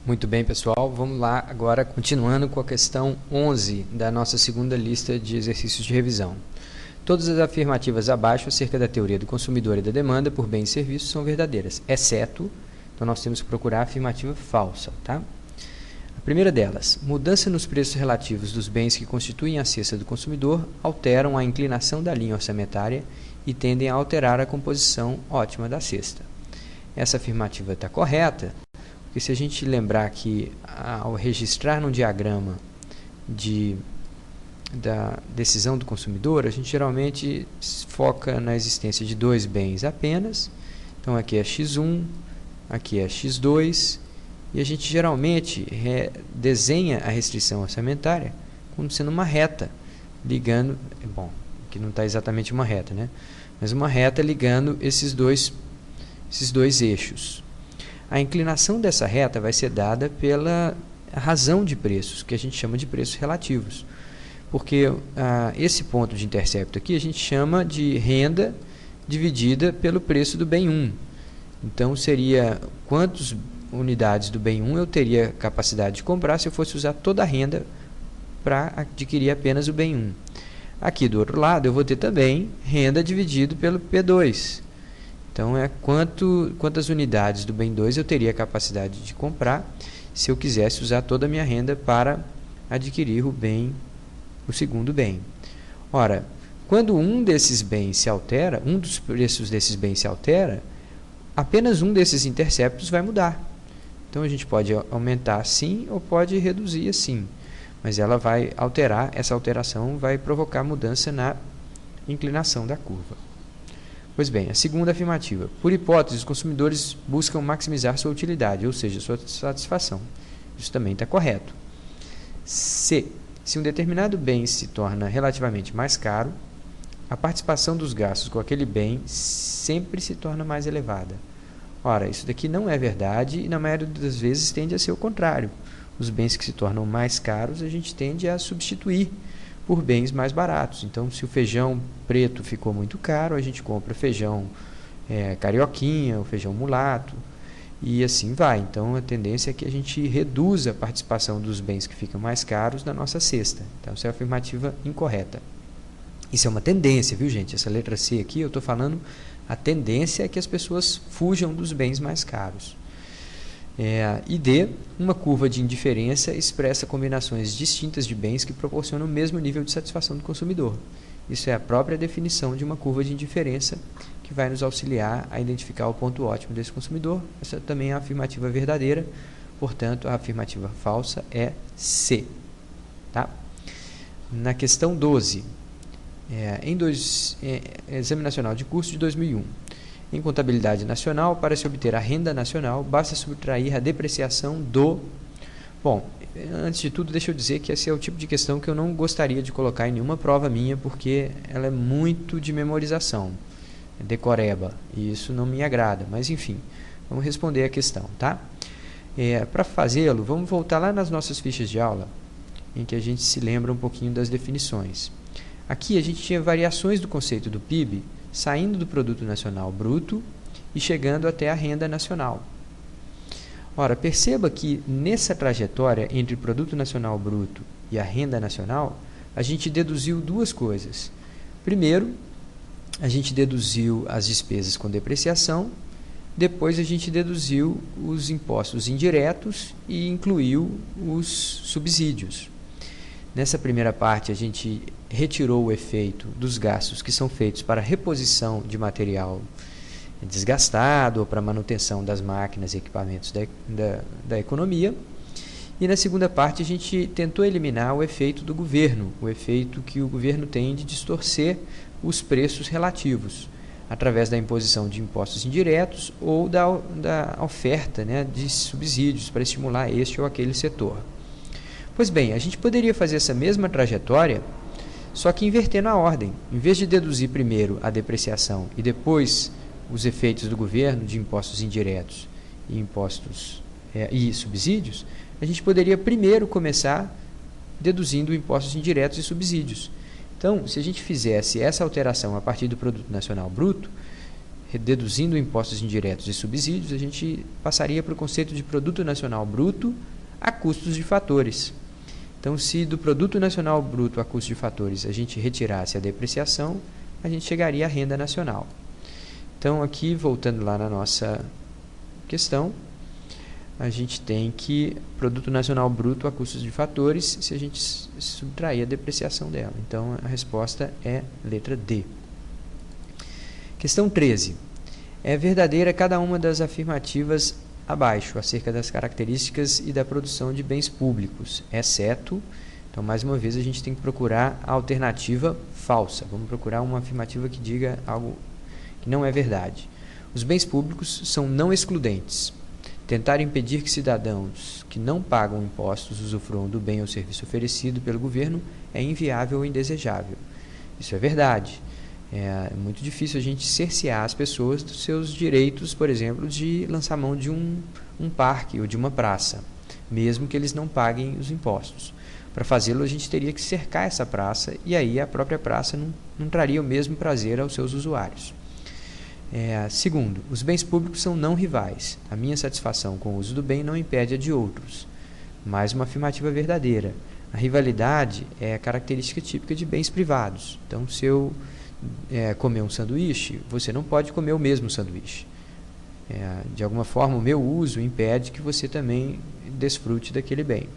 Muito bem, pessoal. Vamos lá agora, continuando com a questão 11 da nossa segunda lista de exercícios de revisão. Todas as afirmativas abaixo acerca da teoria do consumidor e da demanda por bens e serviços são verdadeiras, exceto, então nós temos que procurar a afirmativa falsa, tá? A primeira delas, mudança nos preços relativos dos bens que constituem a cesta do consumidor alteram a inclinação da linha orçamentária e tendem a alterar a composição ótima da cesta. Essa afirmativa está correta, porque se a gente lembrar que ao registrar num diagrama da decisão do consumidor, a gente geralmente foca na existência de dois bens apenas. Então aqui é X1, aqui é X2, e a gente geralmente desenha a restrição orçamentária como sendo uma reta, ligando, bom, aqui não está exatamente uma reta, né? Mas uma reta ligando esses dois eixos. A inclinação dessa reta vai ser dada pela razão de preços, que a gente chama de preços relativos. Porque esse ponto de intercepto aqui a gente chama de renda dividida pelo preço do bem 1. Então, seria quantas unidades do bem 1 eu teria capacidade de comprar se eu fosse usar toda a renda para adquirir apenas o bem 1. Aqui do outro lado eu vou ter também renda dividido pelo P2. Então, é quantas unidades do bem 2 eu teria capacidade de comprar se eu quisesse usar toda a minha renda para adquirir o segundo bem. Ora, quando um desses bens se altera, um dos preços desses bens se altera, apenas um desses interceptos vai mudar. Então, a gente pode aumentar assim ou pode reduzir assim. Mas ela vai alterar, essa alteração vai provocar mudança na inclinação da curva. Pois bem, a segunda afirmativa. Por hipótese, os consumidores buscam maximizar sua utilidade, ou seja, sua satisfação. Isso também está correto. C. Se um determinado bem se torna relativamente mais caro, a participação dos gastos com aquele bem sempre se torna mais elevada. Ora, isso daqui não é verdade e na maioria das vezes tende a ser o contrário. Os bens que se tornam mais caros a gente tende a substituir por bens mais baratos. Então, se o feijão preto ficou muito caro, a gente compra feijão carioquinha, o feijão mulato, e assim vai. Então, a tendência é que a gente reduza a participação dos bens que ficam mais caros na nossa cesta. Então, essa é a afirmativa incorreta. Isso é uma tendência, viu, gente? Essa letra C aqui, eu estou falando, a tendência é que as pessoas fujam dos bens mais caros. E D, uma curva de indiferença expressa combinações distintas de bens que proporcionam o mesmo nível de satisfação do consumidor. Isso é a própria definição de uma curva de indiferença que vai nos auxiliar a identificar o ponto ótimo desse consumidor. Essa também é a afirmativa verdadeira, portanto, a afirmativa falsa é C. Tá? Na questão 12, Exame Nacional de Curso de 2001. Em contabilidade nacional, para se obter a renda nacional, basta subtrair a depreciação do... Bom, antes de tudo, deixa eu dizer que esse é o tipo de questão que eu não gostaria de colocar em nenhuma prova minha, porque ela é muito de memorização, é decoreba, e isso não me agrada. Mas, enfim, vamos responder a questão, tá? Para fazê-lo, vamos voltar lá nas nossas fichas de aula, em que a gente se lembra um pouquinho das definições. Aqui a gente tinha variações do conceito do PIB, saindo do Produto Nacional Bruto e chegando até a renda nacional. Ora, perceba que nessa trajetória entre o Produto Nacional Bruto e a renda nacional, a gente deduziu duas coisas. Primeiro, a gente deduziu as despesas com depreciação, depois a gente deduziu os impostos indiretos e incluiu os subsídios. Nessa primeira parte, a gente retirou o efeito dos gastos que são feitos para reposição de material desgastado ou para manutenção das máquinas e equipamentos da economia. E na segunda parte, a gente tentou eliminar o efeito do governo, o efeito que o governo tem de distorcer os preços relativos, através da imposição de impostos indiretos ou da oferta, né, de subsídios para estimular este ou aquele setor. Pois bem, a gente poderia fazer essa mesma trajetória, só que invertendo a ordem. Em vez de deduzir primeiro a depreciação e depois os efeitos do governo de impostos indiretos e subsídios, a gente poderia primeiro começar deduzindo impostos indiretos e subsídios. Então, se a gente fizesse essa alteração a partir do Produto Nacional Bruto, deduzindo impostos indiretos e subsídios, a gente passaria para o conceito de produto nacional bruto a custos de fatores. Então, se do produto nacional bruto a custos de fatores a gente retirasse a depreciação, a gente chegaria à renda nacional. Então, aqui, voltando lá na nossa questão, a gente tem que produto nacional bruto a custos de fatores se a gente subtrair a depreciação dela. Então, a resposta é letra D. Questão 13. É verdadeira cada uma das afirmativas abaixo, acerca das características e da produção de bens públicos, exceto, então mais uma vez a gente tem que procurar a alternativa falsa. Vamos procurar uma afirmativa que diga algo que não é verdade. Os bens públicos são não excludentes. Tentar impedir que cidadãos que não pagam impostos usufruam do bem ou serviço oferecido pelo governo é inviável ou indesejável. Isso é verdade. É muito difícil a gente cercear as pessoas dos seus direitos, por exemplo, de lançar mão de um parque ou de uma praça, mesmo que eles não paguem os impostos. Para fazê-lo, a gente teria que cercar essa praça e aí a própria praça não traria o mesmo prazer aos seus usuários. Segundo, os bens públicos são não rivais. A minha satisfação com o uso do bem não impede a de outros. Mais uma afirmativa verdadeira. A rivalidade é a característica típica de bens privados. Então, se eu comer um sanduíche, você não pode comer o mesmo sanduíche. De alguma forma, o meu uso impede que você também desfrute daquele bem.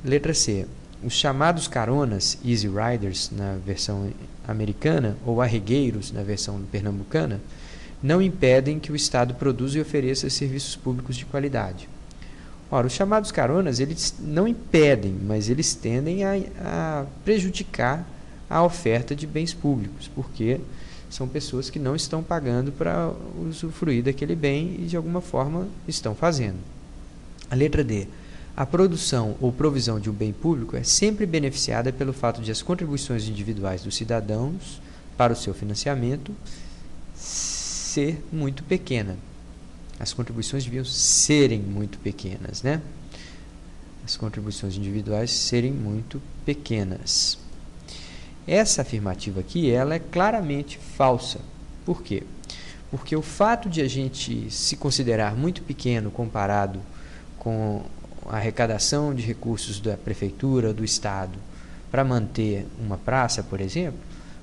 Letra C. Os chamados caronas, easy riders, na versão americana, ou arregueiros, na versão pernambucana, não impedem que o Estado produza e ofereça serviços públicos de qualidade. Ora, os chamados caronas, eles não impedem, mas eles tendem a prejudicar a oferta de bens públicos, porque são pessoas que não estão pagando para usufruir daquele bem e, de alguma forma, estão fazendo. A letra D. A produção ou provisão de um bem público é sempre beneficiada pelo fato de as contribuições individuais dos cidadãos para o seu financiamento ser muito pequena. As contribuições deviam serem muito pequenas, né? As contribuições individuais serem muito pequenas. Essa afirmativa aqui, ela é claramente falsa. Por quê? Porque o fato de a gente se considerar muito pequeno comparado com a arrecadação de recursos da prefeitura, do Estado, para manter uma praça, por exemplo,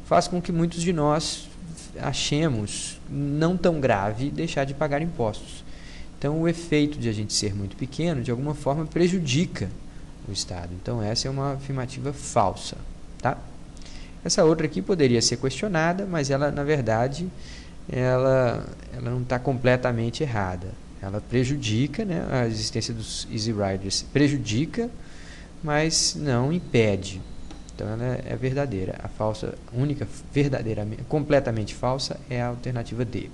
faz com que muitos de nós achemos não tão grave deixar de pagar impostos. Então, o efeito de a gente ser muito pequeno, de alguma forma, prejudica o Estado. Então, essa é uma afirmativa falsa, tá? Essa outra aqui poderia ser questionada, mas ela, na verdade, ela não está completamente errada. Ela prejudica, né, a existência dos easy riders prejudica, mas não impede. Então ela é verdadeira. A falsa, única, verdadeiramente, completamente falsa é a alternativa D.